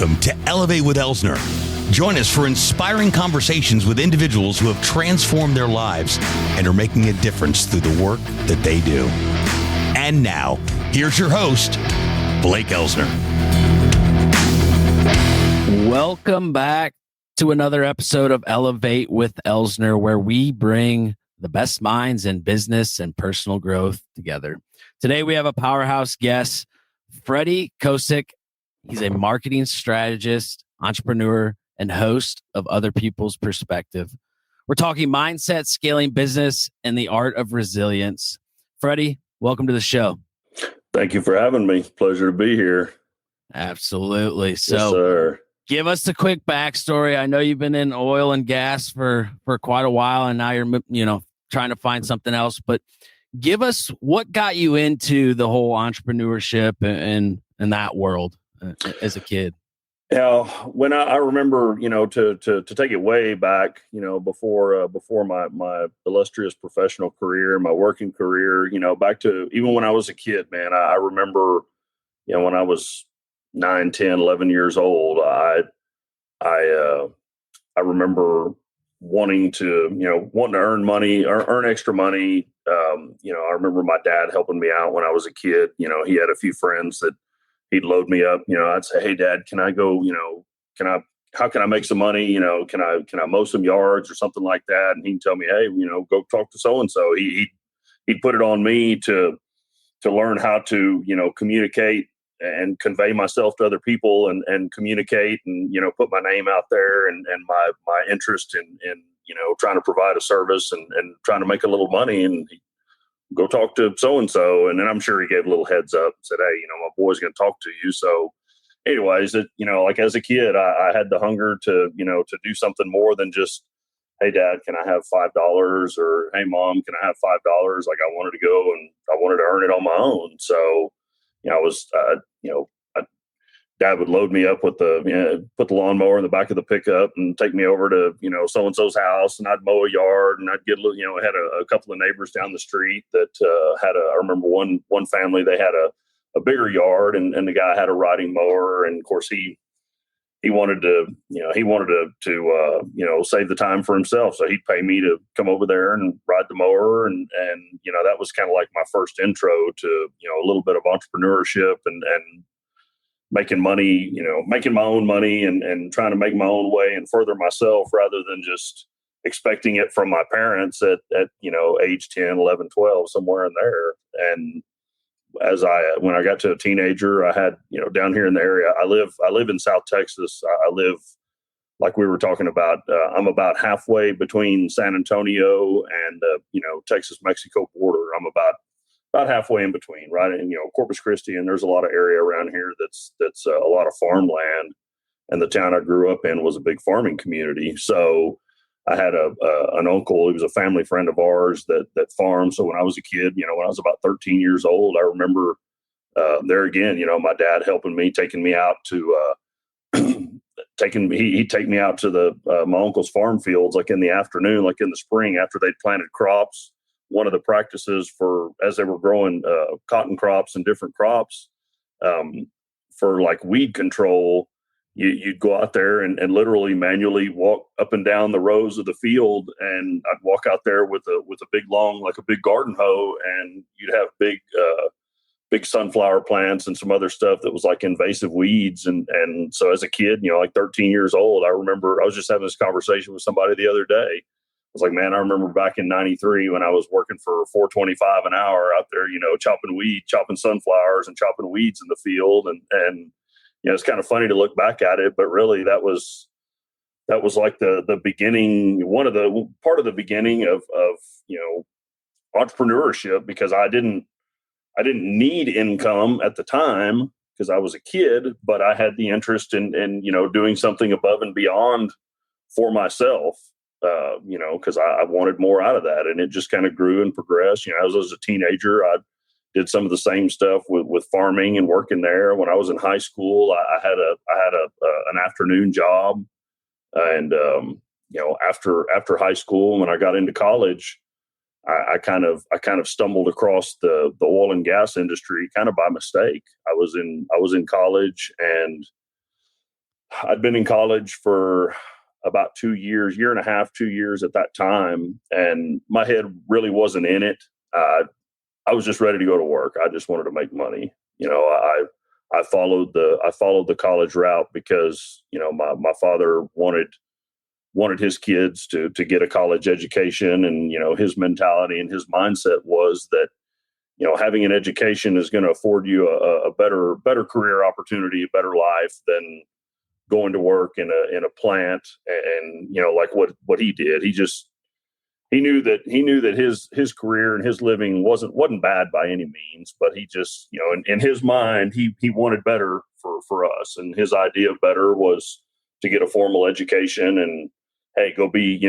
Welcome to Elevate with Elsner. Join us for inspiring conversations with individuals who have transformed their lives and are making a difference through the work that they do. And now, here's your host, Blake Elsner. Welcome back to another episode of Elevate with Elsner, where we bring the best minds in business and personal growth together. Today, we have a powerhouse guest, Freddy Cocek. He's a marketing strategist, entrepreneur, and host of Other People's Perspective. We're talking mindset, scaling business, and the art of resilience. Freddy, welcome to the show. Thank you for having me. Pleasure to be here. Absolutely. So, yes, sir. Give us a quick backstory. I know you've been in oil and gas for quite a while, and now you're trying to find something else. But give us what got you into the whole entrepreneurship and that world as a kid. Yeah, when I remember, to take it way back, before my illustrious professional career, my working career, back to even when I was a kid, man, I remember, when I was 9, 10, 11 years old, I remember wanting to earn money, earn extra money. I remember my dad helping me out when I was a kid. He had a few friends that he'd load me up. I'd say, "Hey, Dad, can I go? How can I make some money? Can I mow some yards or something like that?" And he'd tell me, "Hey, go talk to so and so." He'd put it on me to learn how to communicate and convey myself to other people and communicate and put my name out there and my interest in trying to provide a service and trying to make a little money. And go talk to so-and-so. And then I'm sure he gave a little heads up and said, "Hey, my boy's going to talk to you." So anyways, like as a kid, I had the hunger to do something more than just, "Hey, Dad, can I have $5?" or "Hey, Mom, can I have $5?" Like I wanted to go and I wanted to earn it on my own. So, Dad would load me up with put the lawnmower in the back of the pickup and take me over to, so-and-so's house, and I'd mow a yard, and I'd get, had a couple of neighbors down the street that I remember one family, they had a bigger yard, and the guy had a riding mower. And of course he wanted to save the time for himself. So he'd pay me to come over there and ride the mower. And that was kind of like my first intro to, a little bit of entrepreneurship and making money, making my own money and trying to make my own way and further myself rather than just expecting it from my parents at age 10, 11, 12, somewhere in there. And when I got to a teenager, I had, down here in the area, I live in South Texas. I live, like we were talking about, I'm about halfway between San Antonio and, Texas-Mexico border. I'm about halfway in between, right? And, Corpus Christi, and there's a lot of area around here that's a lot of farmland. And the town I grew up in was a big farming community. So I had an uncle, he was a family friend of ours that farmed. So when I was a kid, when I was about 13 years old, I remember there again, my dad helping me, taking me out to, he'd take me out to my uncle's farm fields, like in the afternoon, like in the spring after they'd planted crops. One of the practices as they were growing cotton crops and different crops for like weed control, you'd go out there and literally manually walk up and down the rows of the field. And I'd walk out there with a big like a big garden hoe, and you'd have big sunflower plants and some other stuff that was like invasive weeds. And so as a kid, like 13 years old, I remember I was just having this conversation with somebody the other day. I was like, man, I remember back in 93 when I was working for $4.25 an hour out there, chopping sunflowers and chopping weeds in the field. And it's kind of funny to look back at it, but really that was like the beginning, part of the beginning of entrepreneurship, because I didn't need income at the time because I was a kid, but I had the interest in doing something above and beyond for myself. Because I wanted more out of that, and it just kind of grew and progressed. As I was a teenager, I did some of the same stuff with farming and working there. When I was in high school, I had an afternoon job, and after high school, when I got into college, I kind of stumbled across the oil and gas industry kind of by mistake. I was in college, and I'd been in college for about 2 years, year and a half, 2 years at that time. And my head really wasn't in it. I was just ready to go to work. I just wanted to make money. I followed the college route because, my father wanted his kids to get a college education. And, his mentality and his mindset was that, having an education is going to afford you a better career opportunity, a better life than going to work in a plant. And, like what he did. He knew that his career and his living wasn't bad by any means, but he just, in his mind, he wanted better for us. And his idea of better was to get a formal education and, hey, go be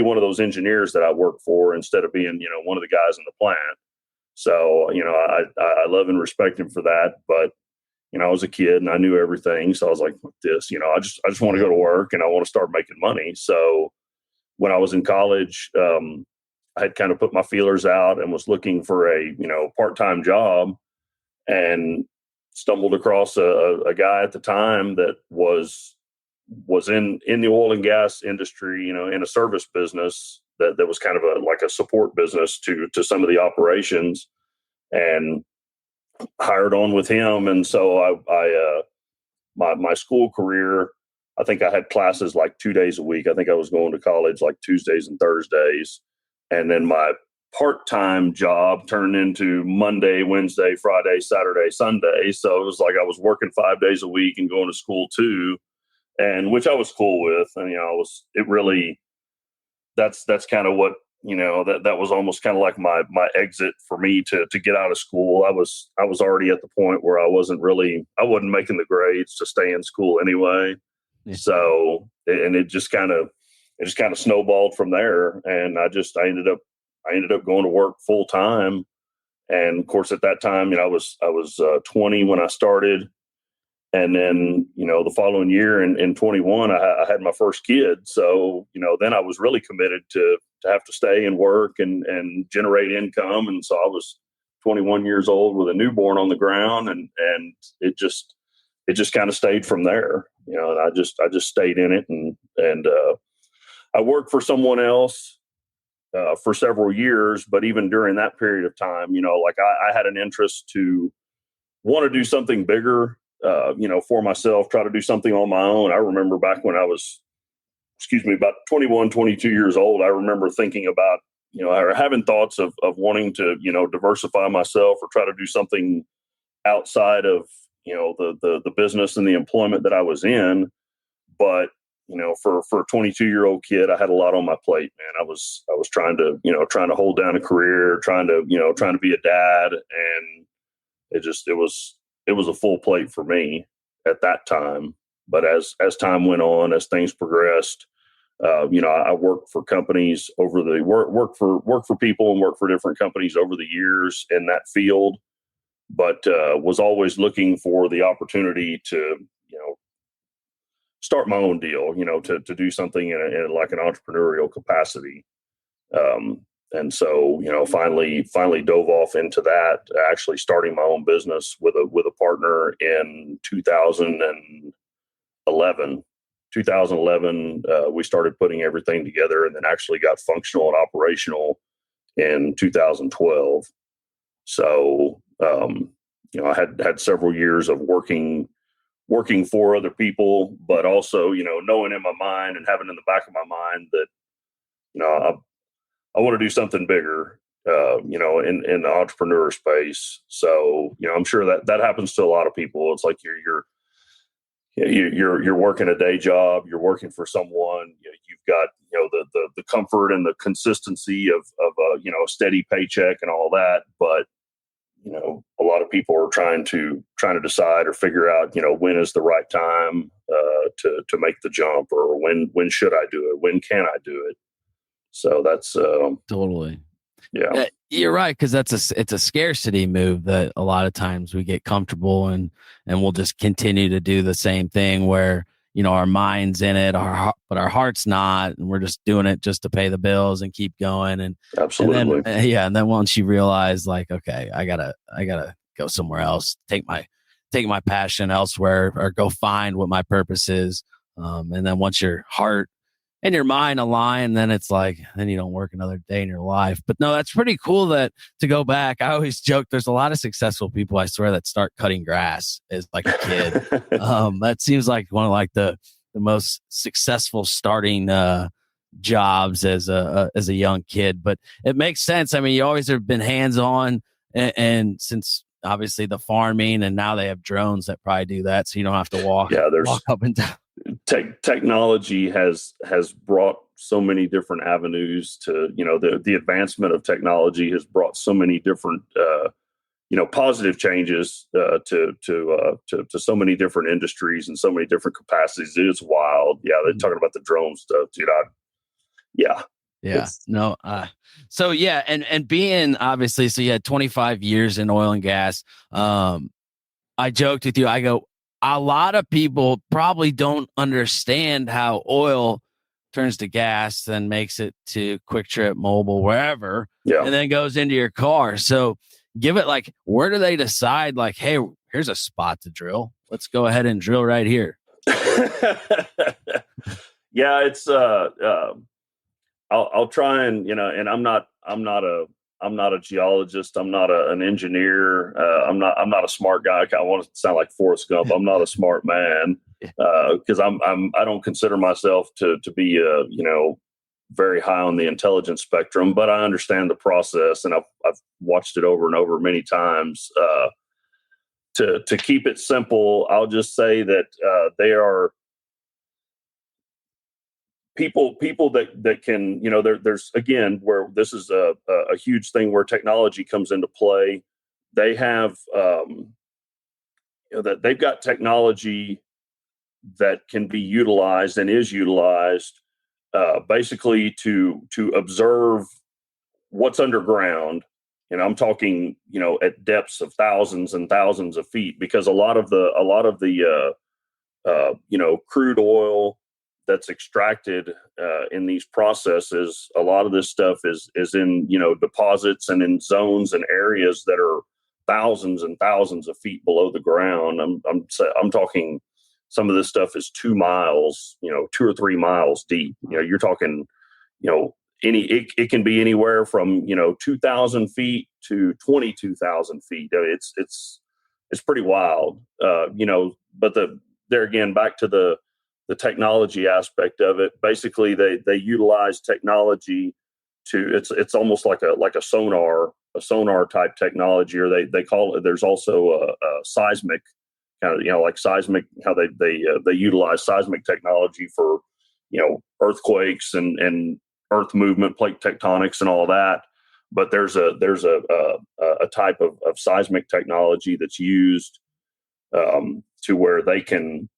one of those engineers that I work for instead of being, one of the guys in the plant. So, I love and respect him for that. But, I was a kid and I knew everything. So I was like, this, I just want to go to work and I want to start making money. So when I was in college, I had kind of put my feelers out and was looking for a, part-time job, and stumbled across a guy at the time that was in the oil and gas industry, in a service business that was kind of like a support business to some of the operations, and hired on with him. And so my school career, I think I had classes like 2 days a week. I think I was going to college like Tuesdays and Thursdays. And then my part-time job turned into Monday, Wednesday, Friday, Saturday, Sunday. So it was like I was working 5 days a week and going to school too, and which I was cool with. And, that's kind of what, that was almost kind of like my exit for me to get out of school. I was already at the point where I wasn't making the grades to stay in school anyway. Yeah. So, and it just kind of snowballed from there. And I ended up going to work full time. And of course, at that time, I was 20 when I started. And then, the following year in 21, I had my first kid. So, then I was really committed to have to stay and work and generate income. And so I was 21 years old with a newborn on the ground, and it just kind of stayed from there, and I just stayed in it. And I worked for someone else for several years, but even during that period of time, like I had an interest to want to do something bigger, for myself, try to do something on my own. I remember back when I was, about 21, 22 years old, I remember thinking about, or having thoughts of wanting to, diversify myself or try to do something outside of, the business and the employment that I was in. But, for a 22-year-old kid, I had a lot on my plate, man. I was trying to hold down a career, trying to be a dad. And it was a full plate for me at that time. But as time went on, as things progressed, I worked for companies work for people and worked for different companies over the years in that field, but was always looking for the opportunity to, start my own deal, to do something in like an entrepreneurial capacity. And so, finally dove off into that, actually starting my own business with a partner in 2011. 2011, we started putting everything together, and then actually got functional and operational in 2012. So, I had several years of working for other people, but also, knowing in my mind and having in the back of my mind that, I want to do something bigger, in the entrepreneur space. So, I'm sure that happens to a lot of people. It's like you're working a day job, you're working for someone, you've got, the comfort and the consistency of a steady paycheck and all that. But, a lot of people are trying to decide or figure out, when is the right time to make the jump, or when should I do it? When can I do it? So that's totally. Yeah, you're right. Cause it's a scarcity move that a lot of times we get comfortable and we'll just continue to do the same thing where, our mind's in it, but our heart's not, and we're just doing it just to pay the bills and keep going. And absolutely. And then once you realize like, okay, I gotta go somewhere else, take my take my passion elsewhere or go find what my purpose is. And then once your heart and your mind align, then it's like, then you don't work another day in your life. But no, that's pretty cool that to go back. I always joke, there's a lot of successful people, I swear, that start cutting grass as like a kid. That seems like one of like the most successful starting jobs as a young kid. But it makes sense. I mean, you always have been hands-on, and since obviously the farming, and now they have drones that probably do that, so you don't have to walk up and down. Technology has brought so many different avenues to, the advancement of technology has brought so many different positive changes to so many different industries and so many different capacities. It is wild. Yeah, they're talking about the drone stuff, dude. So yeah, and being obviously, so you had 25 years in oil and gas. I joked with you. I go, a lot of people probably don't understand how oil turns to gas, then makes it to Quick Trip, Mobile, wherever, and then goes into your car. So give it like, where do they decide like, hey, here's a spot to drill. Let's go ahead and drill right here. Yeah, it's I'll try and, and I'm not a geologist. I'm not an engineer. I'm not a smart guy. I want to sound like Forrest Gump. I'm not a smart man because I don't consider myself to be very high on the intelligence spectrum, but I understand the process, and I've watched it over and over many times. To keep it simple, I'll just say that they are people that can, there's again, where this is a huge thing where technology comes into play. They have that they've got technology that can be utilized and is utilized basically to observe what's underground. And I'm talking, at depths of thousands and thousands of feet, because a lot of the crude oil that's extracted in these processes, a lot of this stuff is in, deposits and in zones and areas that are thousands and thousands of feet below the ground. I'm talking, some of this stuff is 2 miles, 2 or 3 miles deep. You're talking, it can be anywhere from 2,000 feet to 22,000 feet. It's pretty wild, But there again, back to the technology aspect of it. Basically, they utilize technology to it's almost like a sonar type technology, or they call it. There's also a seismic kind of, like seismic, how they utilize seismic technology for earthquakes and earth movement, plate tectonics, and all that. But there's a type of seismic technology that's used to where they can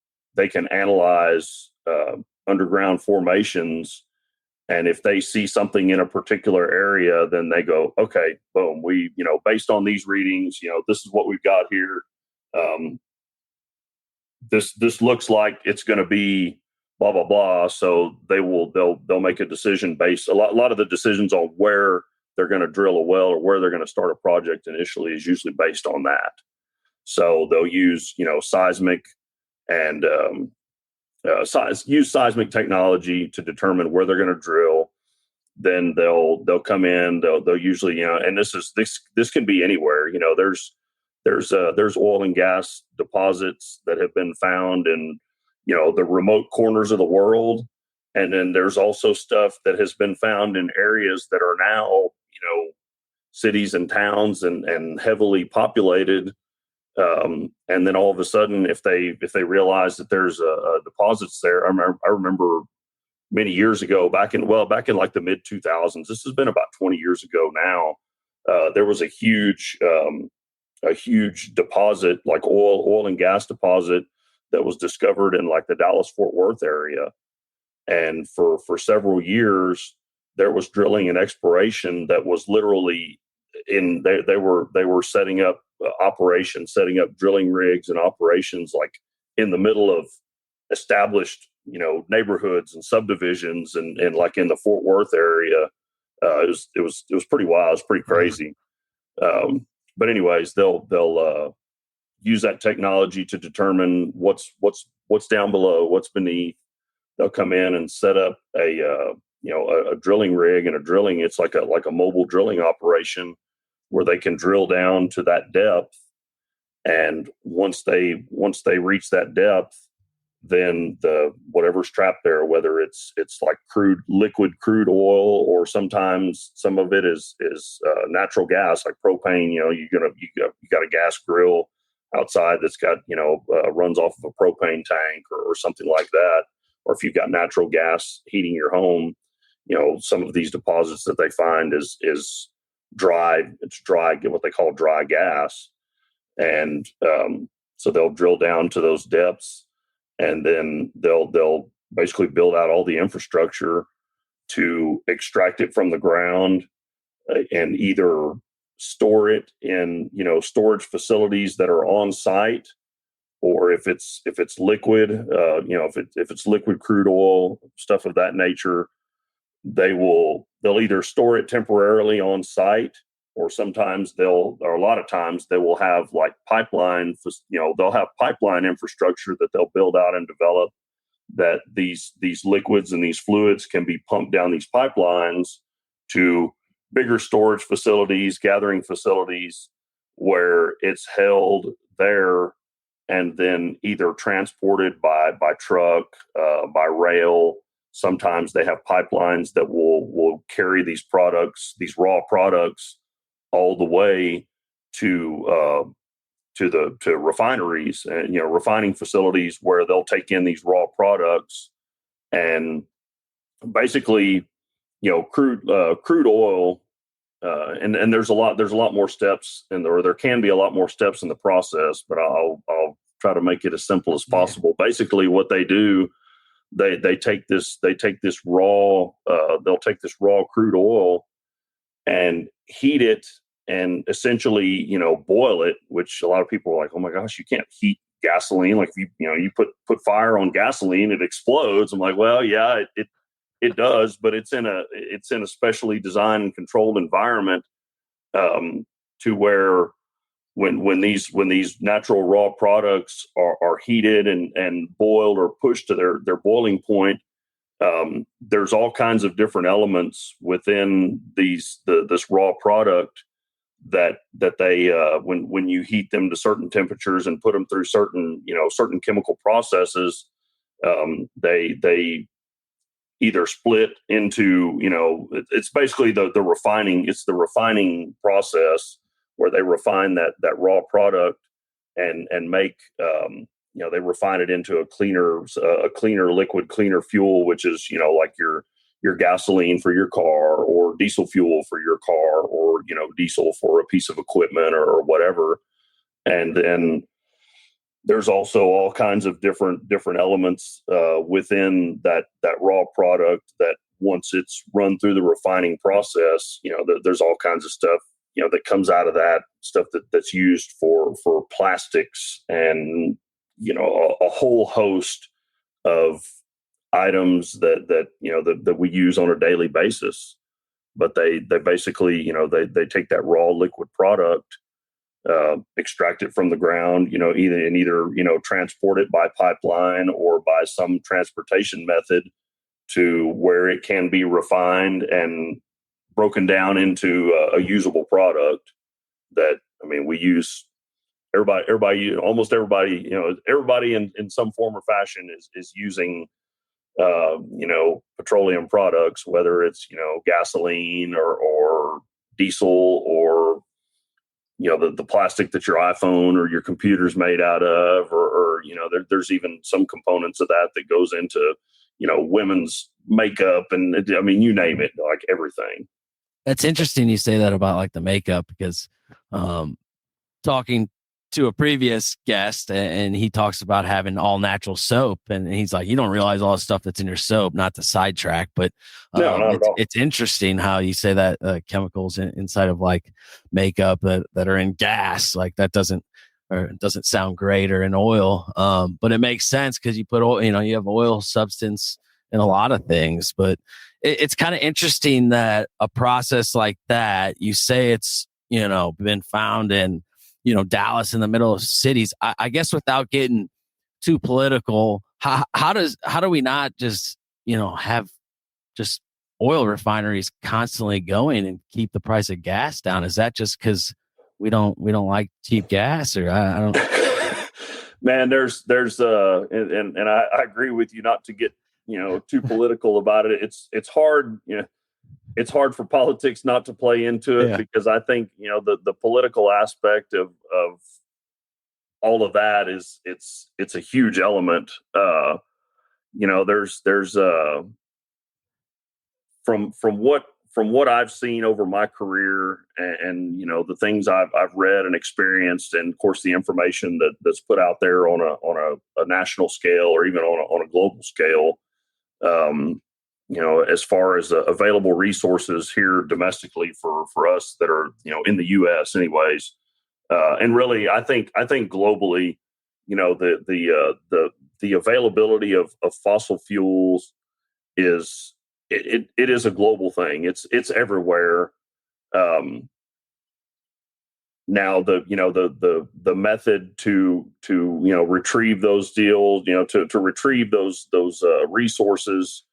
analyze underground formations, and if they see something in a particular area, then they go, okay, boom, we based on these readings, this is what we've got here. This looks like it's going to be blah blah blah. So they'll make a decision based a lot of the decisions on where they're going to drill a well or where they're going to start a project initially is usually based on that. So they'll use seismic and use seismic technology to determine where they're going to drill. Then they'll come in. They'll usually and this can be anywhere. There's oil and gas deposits that have been found in the remote corners of the world, and then there's also stuff that has been found in areas that are now cities and towns and heavily populated. And then all of a sudden, if they realize that there's deposits there, I remember many years ago, back in like the mid 2000s. This has been about 20 years ago now. There was a huge deposit, like oil and gas deposit, that was discovered in like the Dallas-Fort Worth area, and for several years there was drilling and exploration that was literally they were setting up operations, setting up drilling rigs and operations like in the middle of established neighborhoods and subdivisions and like in the Fort Worth area. It was pretty wild. It's pretty crazy. But anyways, they'll use that technology to determine what's down below, what's beneath. They'll come in and set up a drilling rig and a drilling. It's like a mobile drilling operation where they can drill down to that depth. And once they reach that depth, then whatever's trapped there, whether it's like liquid crude oil, or sometimes some of it is natural gas, like propane. You got a gas grill outside that's got runs off of a propane tank or something like that. Or if you've got natural gas heating your home, some of these deposits that they find is dry. It's dry, get what they call dry gas. And so they'll drill down to those depths, and then they'll basically build out all the infrastructure to extract it from the ground, and either store it in storage facilities that are on site, or if it's liquid, if it's liquid crude oil, stuff of that nature, they'll either store it temporarily on site, or sometimes a lot of times they will have like pipeline, they'll have pipeline infrastructure that they'll build out and develop, that these liquids and these fluids can be pumped down these pipelines to bigger storage facilities, gathering facilities, where it's held there and then either transported by truck, by rail. Sometimes they have pipelines that will carry these products, these raw products, all the way to refineries and refining facilities, where they'll take in these raw products. And basically, crude oil, and there's a lot more steps, there can be a lot more steps in the process, but I'll try to make it as simple as possible. Yeah. Basically, what they do, they take this raw, they'll take this raw crude oil and heat it, and essentially, boil it, which a lot of people are like, oh my gosh, you can't heat gasoline. Like if you put fire on gasoline, it explodes. I'm like, well, yeah, it does, but it's in a specially designed and controlled environment, to where when these natural raw products are heated and boiled or pushed to their boiling point, there's all kinds of different elements within this raw product that they when you heat them to certain temperatures and put them through certain chemical processes, they either split into, it's basically the refining. It's the refining process where they refine that raw product and make, they refine it into a cleaner liquid, cleaner fuel, which is, like your gasoline for your car, or diesel fuel for your car, or, diesel for a piece of equipment or whatever. And then there's also all kinds of different elements within that raw product that once it's run through the refining process, there's all kinds of stuff, that comes out of that stuff that's used for plastics and, a whole host of items that we use on a daily basis. But they basically, they take that raw liquid product, extract it from the ground, either transport it by pipeline or by some transportation method to where it can be refined and broken down into a usable product that, we use. Almost everybody, everybody in some form or fashion is using, petroleum products, whether it's, gasoline or diesel, or, the plastic that your iPhone or your computer's made out of, or there's even some components of that goes into, women's makeup, and you name it, like everything. That's interesting you say that about like the makeup, because talking to a previous guest, and he talks about having all natural soap, and he's like, you don't realize all the stuff that's in your soap, not to sidetrack, but it's interesting how you say that chemicals inside of like makeup that are in gas, like that doesn't sound great, or in oil, but it makes sense because you put oil, you have oil substance in a lot of things. But it's kind of interesting that a process like that, you say it's been found in Dallas in the middle of cities. I guess without getting too political, how do we not just, have just oil refineries constantly going and keep the price of gas down? Is that just because we don't like cheap gas, or I don't? Man, there's and I agree with you not to get too political about it. It's hard, it's hard for politics not to play into it, because I think the political aspect of all of that it's a huge element. There's from what I've seen over my career, and the things I've read and experienced, and of course the information that's put out there on a national scale, or even on a global scale, as far as available resources here domestically for us that are in the U.S. anyways, and really I think globally, the availability of fossil fuels is. It is a global thing. It's everywhere. Now the method to retrieve those deals, to retrieve those resources,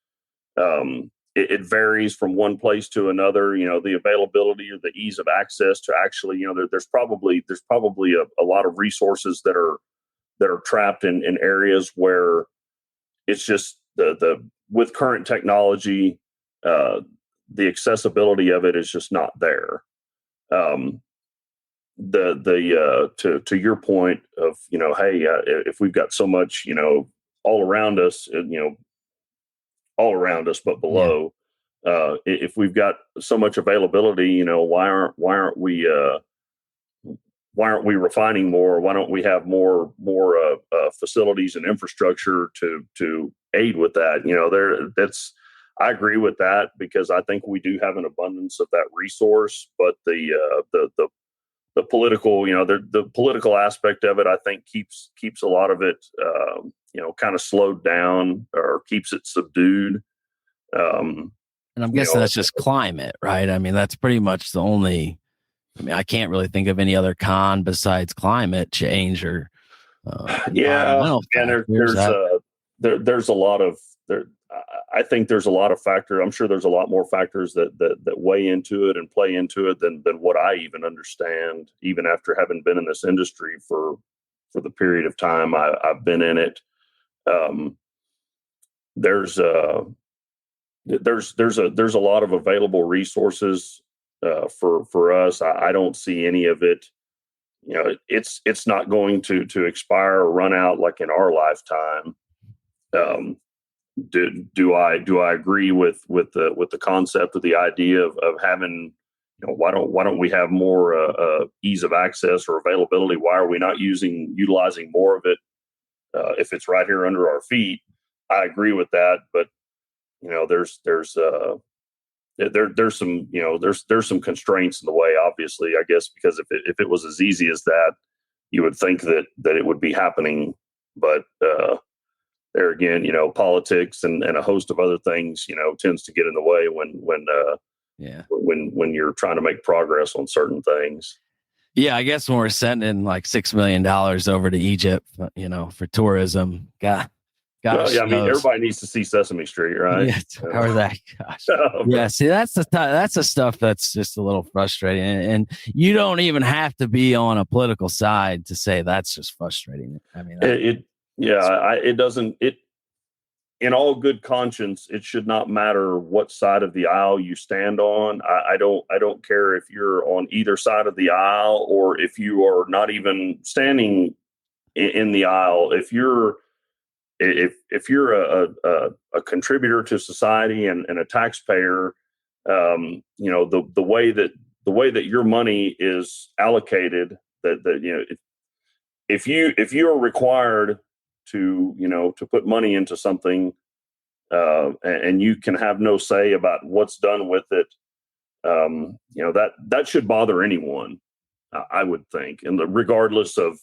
it varies from one place to another. The availability or the ease of access to actually, there's probably a lot of resources that are trapped in areas where it's just with current technology, the accessibility of it is just not there. To your point of hey, if we've got so much all around us, but below, if we've got so much availability, why aren't we refining more? Why don't we have more facilities and infrastructure to aid with that? I agree with that, because I think we do have an abundance of that resource, but the political, the political aspect of it, I think keeps a lot of it, kind of slowed down, or keeps it subdued. And I'm guessing that's just climate, right? I mean, that's pretty much the only. I mean, I can't really think of any other con besides climate change or environmental and there's a lot of there. I think there's a lot of factors. I'm sure there's a lot more factors that weigh into it and play into it than what I even understand, even after having been in this industry for the period of time I've been in it. There's a lot of available resources for us. I don't see any of it. It's not going to expire or run out like in our lifetime. Do I agree with the concept of the idea of having, why don't we have more ease of access or availability? Why are we not utilizing more of it if it's right here under our feet? I agree with that, but there's some constraints in the way, obviously, I guess, because if it was as easy as that, you would think that it would be happening. But there again, politics and a host of other things, tends to get in the way when you're trying to make progress on certain things. Yeah, I guess when we're sending like $6 million over to Egypt, for tourism, gosh. Well, I mean, everybody needs to see Sesame Street, right? Yeah, or that. Gosh. Yeah, see, that's the stuff that's just a little frustrating, and you don't even have to be on a political side to say that's just frustrating. I mean, it doesn't. In all good conscience, it should not matter what side of the aisle you stand on. I don't care if you're on either side of the aisle, or if you are not even standing in the aisle. If you're a contributor to society and a taxpayer, the way that your money is allocated, if you are required to put money into something, and you can have no say about what's done with it, that should bother anyone, I would think, and regardless of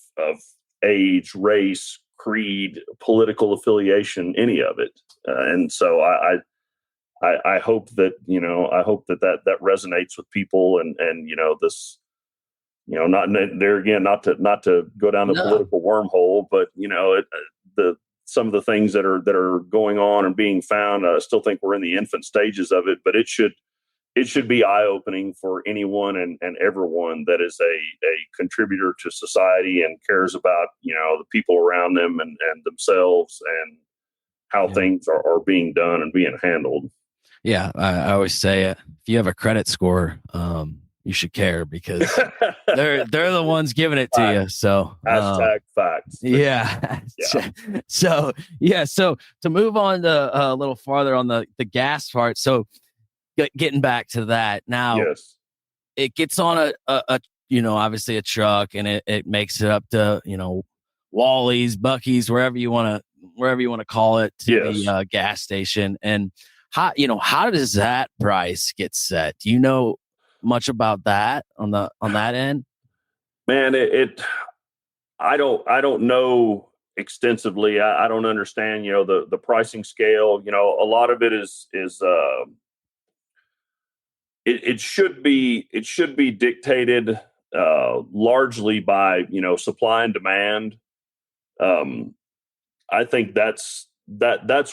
age, race, creed, political affiliation, any of it. And so I hope that that resonates with people, and not there again, not to go down the political wormhole, but some of the things that are going on and being found, I still think we're in the infant stages of it, but it should be eye-opening for anyone and everyone that is a contributor to society and cares about, the people around them and themselves and how things are being done and being handled. Yeah. I always say it. If you have a credit score, you should care because they're the ones giving it to you. So hashtag facts. Yeah. So to move on to a little farther on the gas part. So getting back to that now, yes, it gets on a obviously a truck and it makes it up to, Wally's, Bucky's, wherever you want to call it, to the gas station. And how does that price get set? Do you know much about that on that end? Man, I don't know extensively. I don't understand, the pricing scale. A lot of it is it should be dictated largely by, supply and demand. I think that's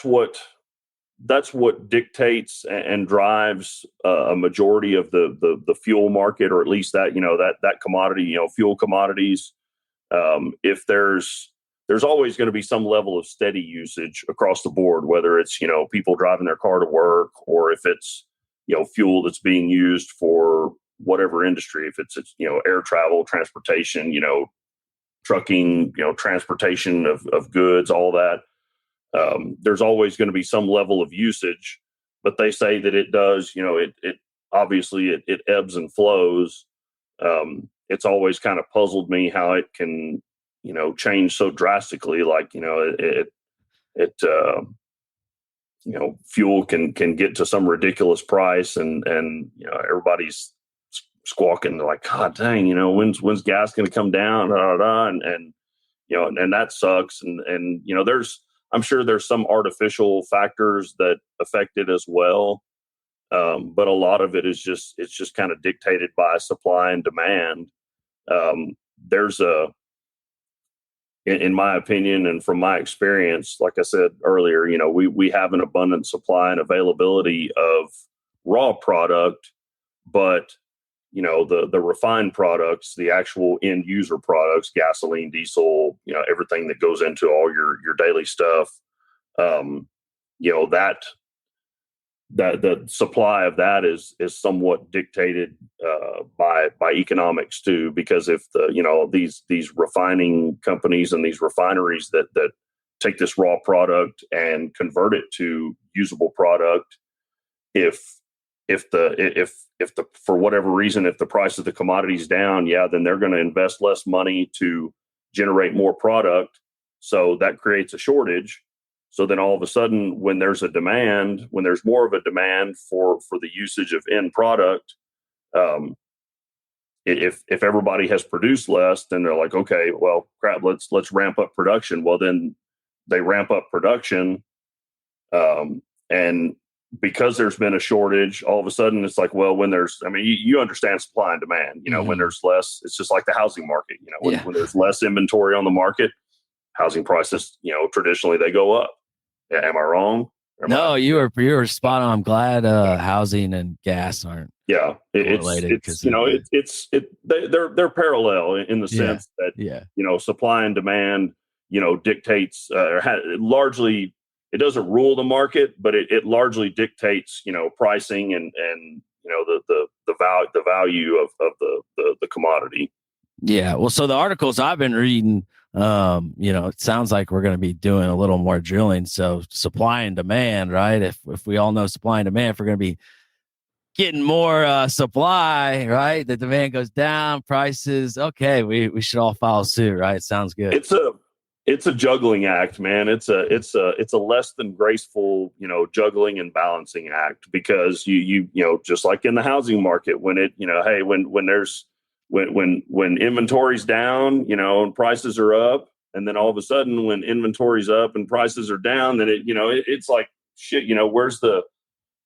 what dictates and drives a majority of the fuel market, or at least that commodity, fuel commodities. If there's always going to be some level of steady usage across the board, whether it's, people driving their car to work, or if it's, fuel that's being used for whatever industry, if it's air travel, transportation, trucking, transportation of goods, all that. There's always going to be some level of usage, but they say that it does, it obviously it ebbs and flows. It's always kind of puzzled me how it can, change so drastically. Like, fuel can get to some ridiculous price and everybody's squawking like, God dang, when's gas going to come down? And that sucks. And I'm sure there's some artificial factors that affect it as well. But a lot of it is it's just kind of dictated by supply and demand. In my opinion, and from my experience, like I said earlier, we have an abundant supply and availability of raw product, but the refined products, the actual end user products, gasoline, diesel, everything that goes into all your daily stuff, that the supply of that is somewhat dictated by economics too, because if these refining companies and these refineries that take this raw product and convert it to usable product, if for whatever reason, if the price of the commodity is down, then they're going to invest less money to generate more product. So that creates a shortage. So then all of a sudden, when there's more of a demand for the usage of end product, if everybody has produced less, then they're like, okay, well, crap, let's ramp up production. Well, then they ramp up production, and because there's been a shortage, all of a sudden it's like, well, you understand supply and demand. When there's less, it's just like the housing market. When there's less inventory on the market, housing prices, traditionally they go up. Am I wrong? No, you were spot on. I'm glad housing and gas aren't. Yeah, related, they're parallel in the sense that supply and demand dictates largely. It doesn't rule the market, but it largely dictates pricing and the value of the commodity. Yeah, well, so the articles I've been reading, it sounds like we're going to be doing a little more drilling. So supply and demand, right? If we all know supply and demand, if we're going to be getting more supply, right? The demand goes down, prices. Okay, we should all follow suit, right? Sounds good. It's a juggling act, man. It's a less than graceful, juggling and balancing act, because you just like in the housing market, when when inventory's down, and prices are up, and then all of a sudden when inventory's up and prices are down, then it's like shit. Where's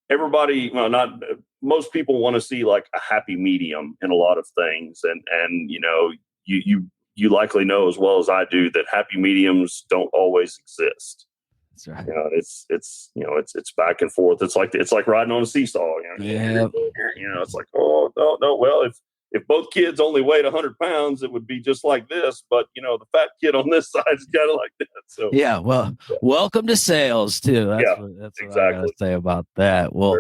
everybody? Well, not most people want to see like a happy medium in a lot of things. And, you know, you likely know as well as I do that happy mediums don't always exist. That's right. You know, it's back and forth. It's like riding on a seesaw. You know, you know, it's like, oh no. Well, if both kids only weighed 100 pounds, it would be just like this. But you know, the fat kid on this side is kind of like that. So yeah. Well, welcome to sales too. That's what exactly. I gotta say about that. Well,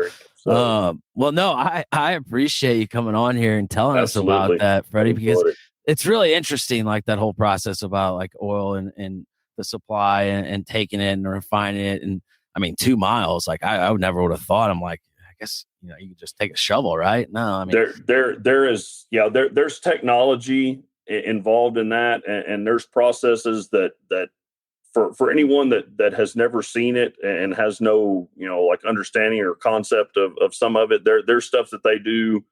no, I appreciate you coming on here and telling us about that, Freddie, because it's really interesting, like that whole process about like oil and the supply and taking it and refining it. And I mean, 2 miles, like I would never would have thought. I'm like, I guess, you know, you could just take a shovel, right? No, I mean, there's technology involved in that. And there's processes that for anyone that has never seen it and has no, you know, like understanding or concept of some of it, there's stuff that they do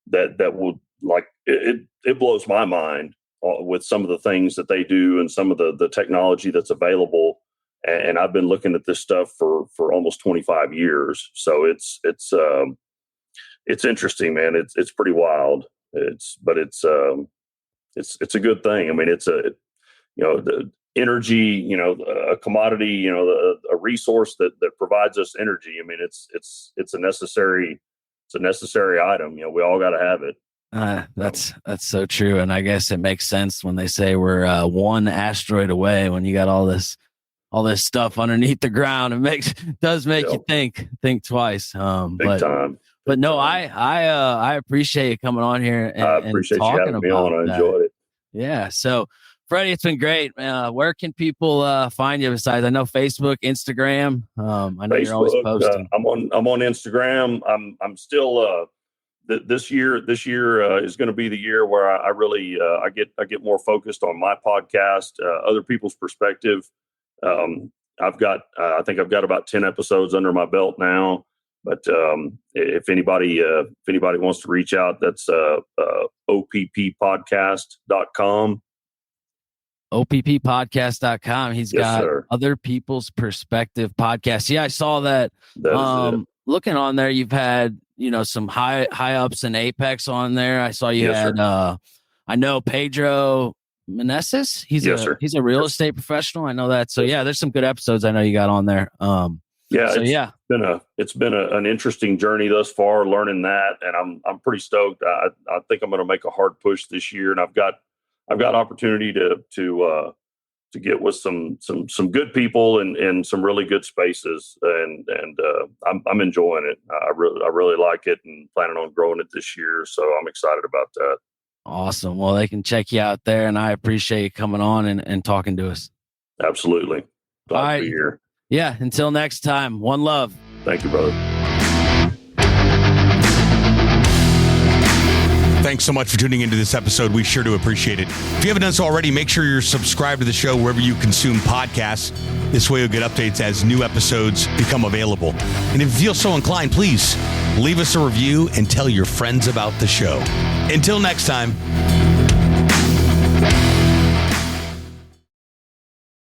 that will, like, it blows my mind with some of the things that they do and some of the technology that's available. And I've been looking at this stuff for almost 25 years. So it's interesting, man. It's pretty wild. It's a good thing. I mean, the energy, you know, a commodity, you know, a resource that provides us energy. I mean, it's a necessary item. You know, we all got to have it. That's so true. And I guess it makes sense when they say we're one asteroid away. When you got all this stuff underneath the ground, it does make you think twice. Big time. But no, I appreciate you coming on here and appreciate talking you having me about on. I that. enjoyed it. Yeah. So, Freddie, it's been great. Where can people find you besides, I know, Facebook, Instagram? I know you're always posting. I'm on Instagram. I'm still this year is going to be the year where I really I get more focused on my podcast, other people's perspective. I think I've got about 10 episodes under my belt now. But if anybody wants to reach out, that's opppodcast.com. opppodcast.com. He's got other people's perspective podcast. Yeah, I saw that. Looking on there, you've had, you know, some high ups in Apex on there. I saw you had I know Pedro Meneses. He's a real estate professional. I know that. So yeah, there's some good episodes I know you got on there. It's been an interesting journey thus far, learning that, and I'm pretty stoked. I think I'm going to make a hard push this year, and I've got opportunity to get with some good people and some really good spaces, and I'm enjoying it. I really like it, and planning on growing it this year. So I'm excited about that. Awesome. Well, they can check you out there, and I appreciate you coming on and talking to us. Absolutely. Glad to be here. Yeah. Until next time, one love. Thank you, brother. Thanks so much for tuning into this episode. We sure do appreciate it. If you haven't done so already, make sure you're subscribed to the show wherever you consume podcasts. This way you'll get updates as new episodes become available. And if you feel so inclined, please leave us a review and tell your friends about the show. Until next time.